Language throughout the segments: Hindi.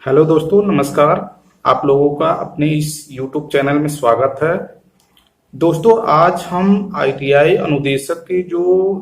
हेलो दोस्तों, नमस्कार। आप लोगों का अपने इस YouTube चैनल में स्वागत है। दोस्तों, आज हम आईटीआई अनुदेशक की जो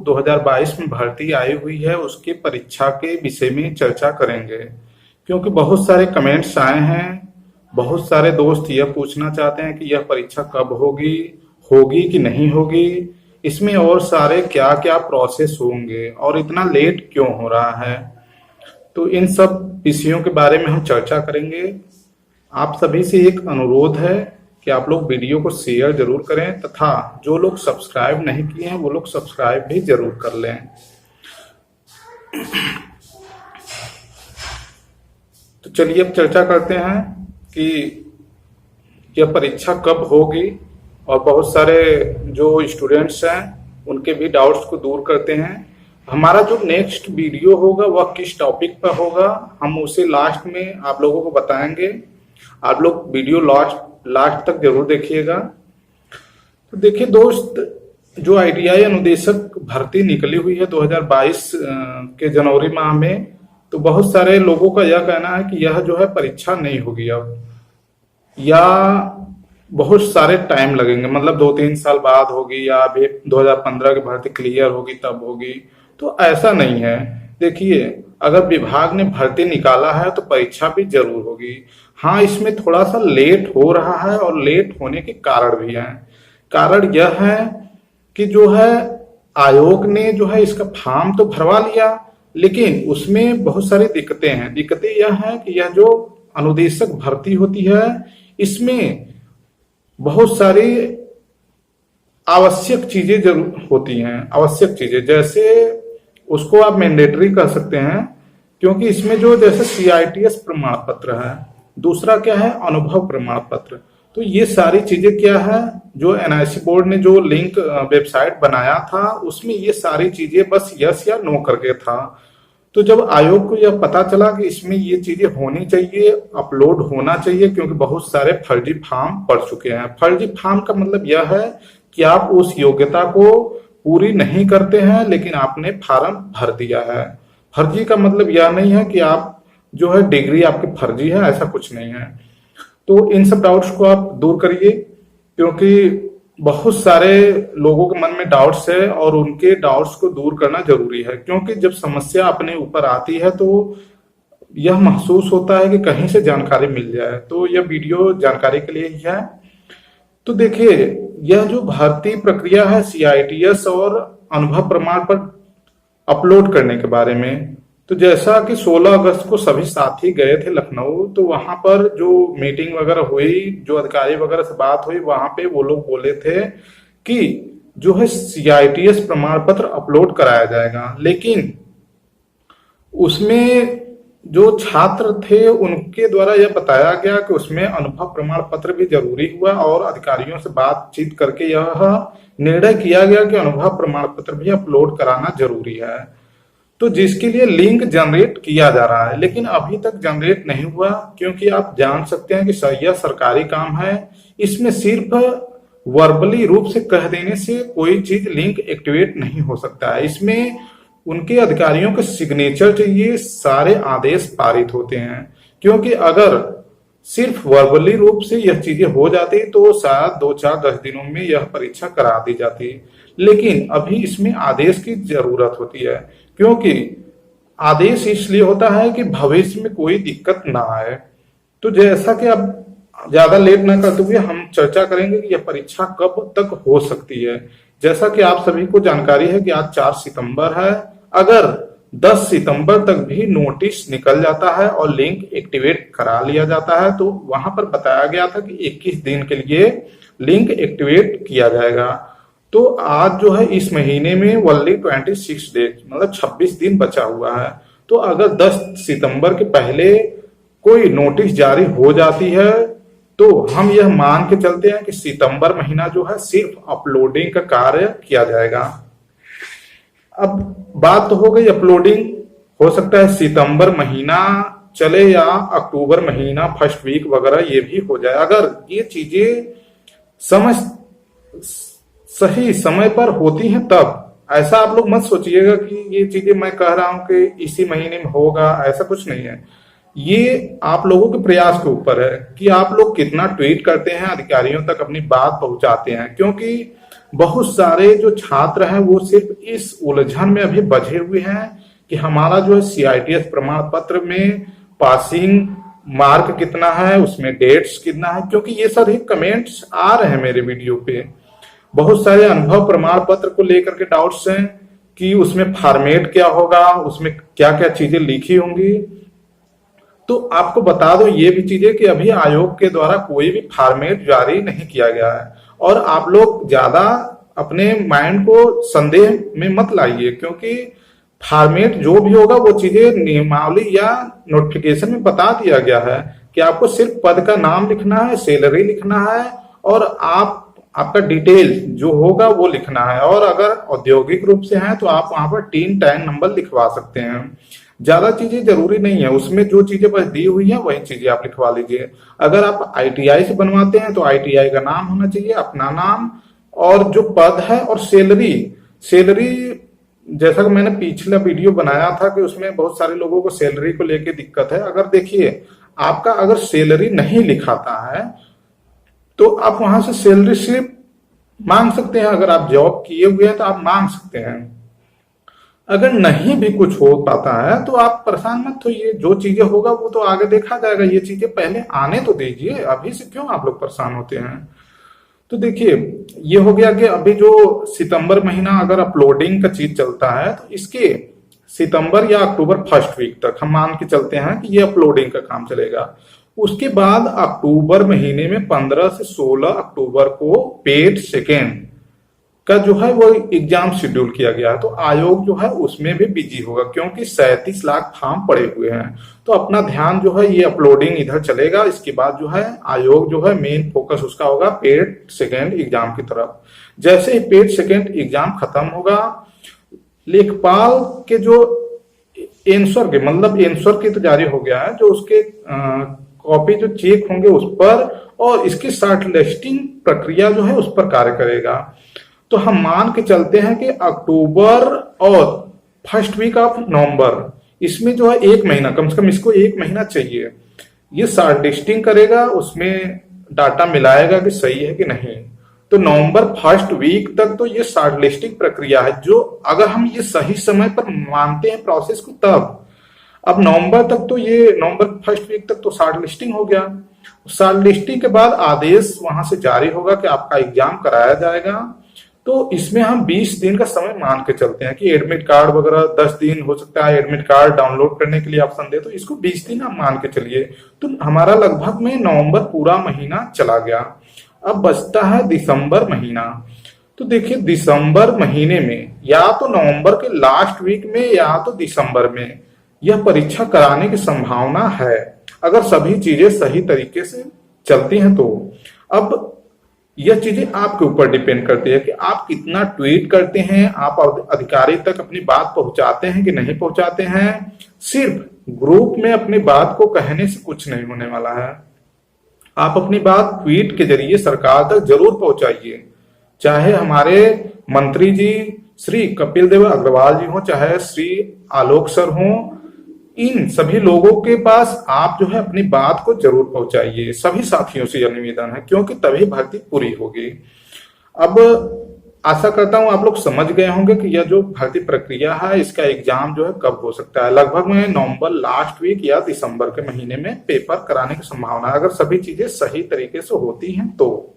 2022 में भर्ती आई हुई है उसके परीक्षा के विषय में चर्चा करेंगे, क्योंकि बहुत सारे कमेंट्स आए हैं। बहुत सारे दोस्त यह पूछना चाहते हैं कि यह परीक्षा कब होगी, होगी कि नहीं होगी, इसमें और सारे क्या क्या प्रोसेस होंगे और इतना लेट क्यों हो रहा है। तो इन सब विषयों के बारे में हम चर्चा करेंगे। आप सभी से एक अनुरोध है कि आप लोग वीडियो को शेयर जरूर करें तथा जो लोग सब्सक्राइब नहीं किए हैं वो लोग सब्सक्राइब भी जरूर कर लें। तो चलिए अब चर्चा करते हैं कि यह परीक्षा कब होगी और बहुत सारे जो स्टूडेंट्स हैं उनके भी डाउट्स को दूर करते हैं। हमारा जो नेक्स्ट वीडियो होगा वह किस टॉपिक पर होगा हम उसे लास्ट में आप लोगों को बताएंगे। आप लोग वीडियो लास्ट तक जरूर देखिएगा। तो देखिए दोस्त, जो आईटीआई अनुदेशक भर्ती निकली हुई है 2022 के जनवरी माह में, तो बहुत सारे लोगों का यह कहना है कि यह जो है परीक्षा नहीं होगी अब, या बहुत सारे टाइम लगेंगे, मतलब 2-3 साल बाद होगी या अभी 2015 की भर्ती क्लियर होगी तब होगी। तो ऐसा नहीं है। देखिए, अगर विभाग ने भर्ती निकाला है तो परीक्षा भी जरूर होगी। हाँ, इसमें थोड़ा सा लेट हो रहा है और लेट होने के कारण भी हैं। कारण यह है कि जो है आयोग ने जो है इसका फॉर्म तो भरवा लिया, लेकिन उसमें बहुत सारी दिक्कतें हैं। दिक्कतें यह है कि यह जो अनुदेशक भर्ती होती है इसमें बहुत सारी आवश्यक चीजें जरूर होती हैं। आवश्यक चीजें जैसे उसको आप मैंडेटरी कर सकते हैं, क्योंकि इसमें जो जैसे सीआईटीएस प्रमाण पत्र है, दूसरा क्या है अनुभव प्रमाण पत्र। तो ये सारी चीजें क्या है, जो एनआईसी बोर्ड ने जो लिंक वेबसाइट बनाया था उसमें ये सारी चीजें बस यस या नो करके था। तो जब आयोग को यह पता चला कि इसमें ये चीजें होनी चाहिए, अपलोड होना चाहिए, क्योंकि बहुत सारे फर्जी फॉर्म पड़ चुके हैं। फर्जी फॉर्म का मतलब यह है कि आप उस योग्यता को पूरी नहीं करते हैं लेकिन आपने फॉर्म भर दिया है। फर्जी का मतलब यह नहीं है कि आप जो है डिग्री आपकी फर्जी है, ऐसा कुछ नहीं है। तो इन सब डाउट्स को आप दूर करिए, क्योंकि बहुत सारे लोगों के मन में डाउट्स है और उनके डाउट्स को दूर करना जरूरी है। क्योंकि जब समस्या अपने ऊपर आती है तो यह महसूस होता है कि कहीं से जानकारी मिल जाए। तो यह वीडियो जानकारी के लिए ही है। तो देखिए, यह जो भर्ती प्रक्रिया है सीआईटीएस और अनुभव प्रमाण पर अपलोड करने के बारे में, तो जैसा कि 16 अगस्त को सभी साथी गए थे लखनऊ, तो वहां पर जो मीटिंग वगैरह हुई, जो अधिकारी वगैरह से बात हुई, वहां पे वो लोग बोले थे कि जो है सीआईटीएस प्रमाण पत्र अपलोड कराया जाएगा। लेकिन उसमें जो छात्र थे उनके द्वारा यह बताया गया कि उसमें अनुभव प्रमाण पत्र भी जरूरी हुआ और अधिकारियों से बातचीत करके यह निर्णय किया गया कि अनुभव प्रमाण पत्र भी अपलोड कराना जरूरी है। तो जिसके लिए लिंक जनरेट किया जा रहा है, लेकिन अभी तक जनरेट नहीं हुआ, क्योंकि आप जान सकते हैं कि यह सरकारी काम है। इसमें सिर्फ वर्बली रूप से कह देने से कोई चीज लिंक एक्टिवेट नहीं हो सकता है। इसमें उनके अधिकारियों के सिग्नेचर चाहिए, सारे आदेश पारित होते हैं। क्योंकि अगर सिर्फ वर्बली रूप से यह चीजें हो जाती तो शायद 2-4-10 दिनों में यह परीक्षा करा दी जाती, लेकिन अभी इसमें आदेश की जरूरत होती है। क्योंकि आदेश इसलिए होता है कि भविष्य में कोई दिक्कत ना आए। तो जैसा कि अब ज्यादा लेट ना करते हुए हम चर्चा करेंगे कि यह परीक्षा कब तक हो सकती है। जैसा कि आप सभी को जानकारी है कि आज 4 सितंबर है। अगर 10 सितंबर तक भी नोटिस निकल जाता है और लिंक एक्टिवेट करा लिया जाता है, तो वहां पर बताया गया था कि 21 दिन के लिए लिंक एक्टिवेट किया जाएगा। तो आज जो है इस महीने में वनली 26 डेज, मतलब 26 दिन बचा हुआ है। तो अगर 10 सितंबर के पहले कोई नोटिस जारी हो जाती है तो हम यह मान के चलते हैं कि सितंबर महीना जो है सिर्फ अपलोडिंग का कार्य किया जाएगा। अब बात तो हो गई अपलोडिंग, हो सकता है सितंबर महीना चले या अक्टूबर महीना फर्स्ट वीक वगैरह ये भी हो जाए। अगर ये चीजें समय सही समय पर होती हैं तब। ऐसा आप लोग मत सोचिएगा कि ये चीजें मैं कह रहा हूं कि इसी महीने में होगा, ऐसा कुछ नहीं है। ये आप लोगों के प्रयास के ऊपर है कि आप लोग कितना ट्वीट करते हैं, अधिकारियों तक अपनी बात पहुंचाते हैं, क्योंकि बहुत सारे जो छात्र हैं वो सिर्फ इस उलझन में अभी बझे हुए हैं कि हमारा जो है सीआईटीएस प्रमाण पत्र में पासिंग मार्क कितना है, उसमें डेट्स कितना है, क्योंकि ये सारे कमेंट्स आ रहे हैं मेरे वीडियो पे। बहुत सारे अनुभव प्रमाण पत्र को लेकर के डाउट्स हैं कि उसमें फॉर्मेट क्या होगा, उसमें क्या क्या चीजें लिखी होंगी। तो आपको बता दो ये भी चीजें कि अभी आयोग के द्वारा कोई भी फॉर्मेट जारी नहीं किया गया है, और आप लोग ज्यादा अपने माइंड को संदेह में मत लाइए, क्योंकि फॉर्मेट जो भी होगा वो चीजें नियमावली या नोटिफिकेशन में बता दिया गया है कि आपको सिर्फ पद का नाम लिखना है, सैलरी लिखना है, और आपका डिटेल जो होगा वो लिखना है। और अगर औद्योगिक रूप से है तो आप वहां पर टीन टैन नंबर लिखवा सकते हैं। ज्यादा चीजें जरूरी नहीं है, उसमें जो चीजें बस दी हुई है वही चीजें आप लिखवा लीजिए। अगर आप आईटीआई से बनवाते हैं तो आईटीआई का नाम होना चाहिए, अपना नाम, और जो पद है, और सैलरी। सैलरी जैसा कि मैंने पिछला वीडियो बनाया था कि उसमें बहुत सारे लोगों को सैलरी को लेके दिक्कत है। अगर देखिए आपका अगर सैलरी नहीं लिखाता है तो आप वहां से सैलरी स्लिप मांग सकते हैं। अगर आप जॉब किए हुए हैं तो आप मांग सकते हैं। अगर नहीं भी कुछ हो पाता है तो आप परेशान मत होइए, जो चीजें होगा वो तो आगे देखा जाएगा। ये चीजें पहले आने तो दीजिए, अभी से क्यों आप लोग परेशान होते हैं। तो देखिए ये हो गया कि अभी जो सितंबर महीना अगर अपलोडिंग का चीज चलता है तो इसके सितंबर या अक्टूबर फर्स्ट वीक तक हम मान के चलते हैं कि ये अपलोडिंग का काम चलेगा। उसके बाद अक्टूबर महीने में 15 से 16 अक्टूबर को पेड सेकेंड का जो है वो एग्जाम शेड्यूल किया गया है। तो आयोग जो है उसमें भी बिजी होगा, क्योंकि 37 लाख फॉर्म पड़े हुए हैं। तो अपना ध्यान जो है ये अपलोडिंग इधर चलेगा। इसके बाद जो है आयोग जो है मेन फोकस उसका होगा पेड सेकेंड एग्जाम की तरफ। जैसे ही पेड सेकेंड एग्जाम खत्म होगा, लेखपाल के जो आंसर के मतलब आंसर की तो जारी हो गया है, जो उसके कॉपी जो चेक होंगे उस पर, और इसकी शॉर्ट लिस्टिंग प्रक्रिया जो है उस पर कार्य करेगा। तो हम मान के चलते हैं कि अक्टूबर और फर्स्ट वीक ऑफ नवंबर, इसमें जो है एक महीना, कम से कम इसको एक महीना चाहिए। ये शॉर्ट लिस्टिंग करेगा, उसमें डाटा मिलाएगा कि सही है कि नहीं। तो नवंबर फर्स्ट वीक तक तो ये शॉर्ट लिस्टिंग प्रक्रिया है, जो अगर हम ये सही समय पर मानते हैं प्रोसेस को तब। अब नवंबर तक तो ये नवंबर फर्स्ट वीक तक तो शॉर्ट लिस्टिंग हो गया। शॉर्ट लिस्टिंग के बाद आदेश वहां से जारी होगा कि आपका एग्जाम कराया जाएगा। तो इसमें हम 20 दिन का समय मान के चलते हैं कि एडमिट कार्ड वगैरह 10 दिन हो सकता है, एडमिट कार्ड डाउनलोड करने के लिए ऑप्शन दे, तो इसको 20 दिन हम मान के चलिए। तो हमारा लगभग में नवंबर पूरा महीना चला गया। अब बचता है दिसंबर महीना। तो देखिए दिसंबर महीने में या तो नवंबर के लास्ट वीक में या तो दिसंबर में यह परीक्षा कराने की संभावना है, अगर सभी चीजें सही तरीके से चलती हैं तो। अब यह चीजें आपके ऊपर डिपेंड करती है कि आप कितना ट्वीट करते हैं, आप अधिकारी तक अपनी बात पहुंचाते हैं कि नहीं पहुंचाते हैं। सिर्फ ग्रुप में अपनी बात को कहने से कुछ नहीं होने वाला है। आप अपनी बात ट्वीट के जरिए सरकार तक जरूर पहुंचाइए, चाहे हमारे मंत्री जी श्री कपिल देव अग्रवाल जी हो, चाहे श्री आलोक सर हो, इन सभी लोगों के पास आप जो है अपनी बात को जरूर पहुंचाइए। सभी साथियों से यह निवेदन है, क्योंकि तभी भर्ती पूरी होगी। अब आशा करता हूं आप लोग समझ गए होंगे कि यह जो भर्ती प्रक्रिया है इसका एग्जाम जो है कब हो सकता है। लगभग में नवंबर लास्ट वीक या दिसंबर के महीने में पेपर कराने की संभावना है, अगर सभी चीजें सही तरीके से होती हैं तो।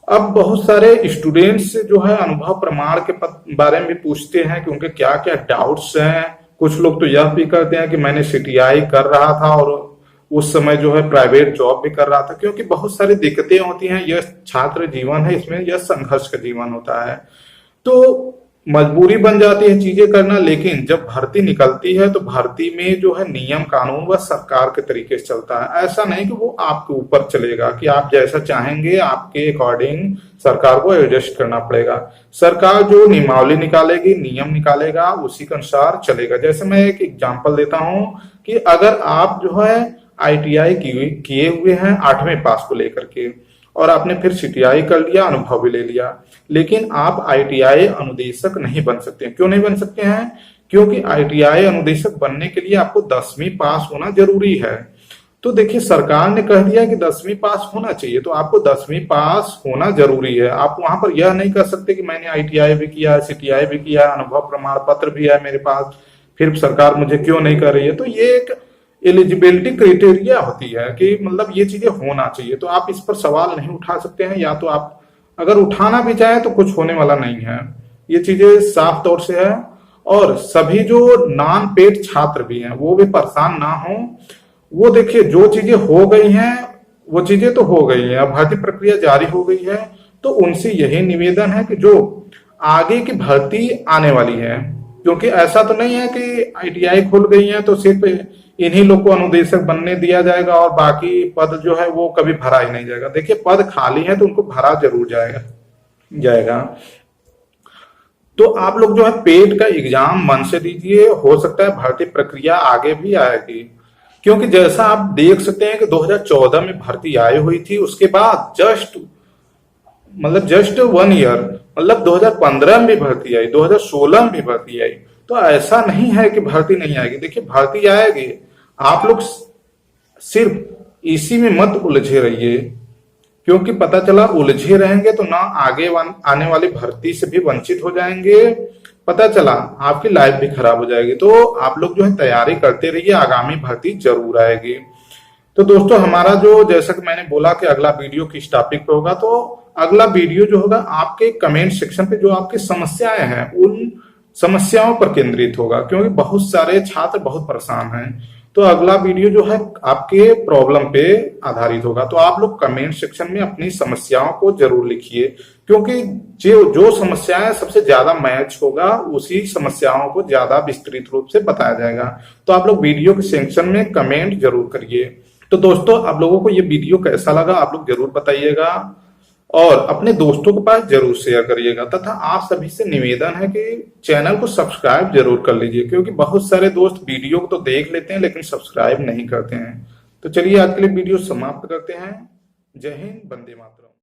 अब बहुत सारे स्टूडेंट्स जो है अनुभव प्रमाण के बारे में पूछते हैं कि उनके क्या क्या डाउट्स हैं। कुछ लोग तो यह भी करते हैं कि मैंने सीटीआई कर रहा था और उस समय जो है प्राइवेट जॉब भी कर रहा था, क्योंकि बहुत सारी दिक्कतें होती हैं। यह छात्र जीवन है, इसमें यह संघर्ष का जीवन होता है, तो मजबूरी बन जाती है चीजें करना। लेकिन जब भर्ती निकलती है तो भर्ती में जो है नियम कानून वह सरकार के तरीके से चलता है। ऐसा नहीं कि वो आपके ऊपर चलेगा कि आप जैसा चाहेंगे आपके अकॉर्डिंग सरकार को एडजस्ट करना पड़ेगा। सरकार जो नियमावली निकालेगी, नियम निकालेगा, उसी के अनुसार चलेगा। जैसे मैं एक एग्जांपल देता हूं कि अगर आप जो है आईटीआई किए हुए हैं 8वें पास को लेकर के, और आपने फिर सीटीआई कर लिया, अनुभव भी ले लिया, लेकिन आप आईटीआई अनुदेशक नहीं बन सकते। क्यों नहीं बन सकते हैं? क्योंकि आईटीआई अनुदेशक बनने के लिए आपको 10वीं पास होना जरूरी है। तो देखिए सरकार ने कह दिया कि 10वीं पास होना चाहिए, तो आपको 10वीं पास होना जरूरी है। आप वहां पर यह नहीं कर सकते कि मैंने आईटीआई भी किया है, सीटीआई भी किया है, अनुभव प्रमाण पत्र भी है मेरे पास, फिर सरकार मुझे क्यों नहीं कर रही है। तो ये एक एलिजिबिलिटी क्राइटेरिया होती है कि मतलब ये चीजें होना चाहिए। तो आप इस पर सवाल नहीं उठा सकते हैं, या तो आप अगर उठाना भी चाहे तो कुछ होने वाला नहीं है। ये चीजें साफ तौर से है। और सभी जो नॉन पेड छात्र भी हैं वो भी परेशान ना हो। वो देखिए जो चीजें हो गई हैं वो चीजें तो हो गई हैं, अब भर्ती प्रक्रिया जारी हो गई है। तो उनसे यही निवेदन है कि जो आगे की भर्ती आने वाली है, क्योंकि ऐसा तो नहीं है कि आईटीआई खुल गई है तो सिर्फ इन्हीं लोग को अनुदेशक बनने दिया जाएगा और बाकी पद जो है वो कभी भरा ही नहीं जाएगा। देखिए पद खाली है तो उनको भरा जरूर जाएगा। तो आप लोग जो है पेड का एग्जाम मन से दीजिए, हो सकता है भर्ती प्रक्रिया आगे भी आएगी। क्योंकि जैसा आप देख सकते हैं कि 2014 में भर्ती आई हुई थी, उसके बाद जस्ट 1 ईयर मतलब 2015 में भी भर्ती आई, 2016 में भी भर्ती आई। तो ऐसा नहीं है कि भर्ती नहीं आएगी, देखिए भर्ती आएगी। आप लोग सिर्फ इसी में मत उलझे रहिए, क्योंकि पता चला उलझे रहेंगे तो ना आगे आने वाली भर्ती से भी वंचित हो जाएंगे, पता चला आपकी लाइफ भी खराब हो जाएगी। तो आप लोग जो है तैयारी करते रहिए, आगामी भर्ती जरूर आएगी। तो दोस्तों हमारा जो जैसा कि मैंने बोला कि अगला वीडियो किस टॉपिक पे होगा, तो अगला वीडियो जो होगा आपके कमेंट सेक्शन पे जो आपकी समस्याएं हैं उन समस्याओं पर केंद्रित होगा, क्योंकि बहुत सारे छात्र बहुत परेशान हैं। तो अगला वीडियो जो है आपके प्रॉब्लम पे आधारित होगा। तो आप लोग कमेंट सेक्शन में अपनी समस्याओं को जरूर लिखिए, क्योंकि जो समस्याएं सबसे ज्यादा मैच होगा उसी समस्याओं को ज्यादा विस्तृत रूप से बताया जाएगा। तो आप लोग वीडियो के सेक्शन में कमेंट जरूर करिए। तो दोस्तों आप लोगों को ये वीडियो कैसा लगा आप लोग जरूर बताइएगा और अपने दोस्तों के पास जरूर शेयर करिएगा। तथा आप सभी से निवेदन है कि चैनल को सब्सक्राइब जरूर कर लीजिए, क्योंकि बहुत सारे दोस्त वीडियो को तो देख लेते हैं लेकिन सब्सक्राइब नहीं करते हैं। तो चलिए आज के लिए वीडियो समाप्त करते हैं। जय हिंद, वंदे मातरम।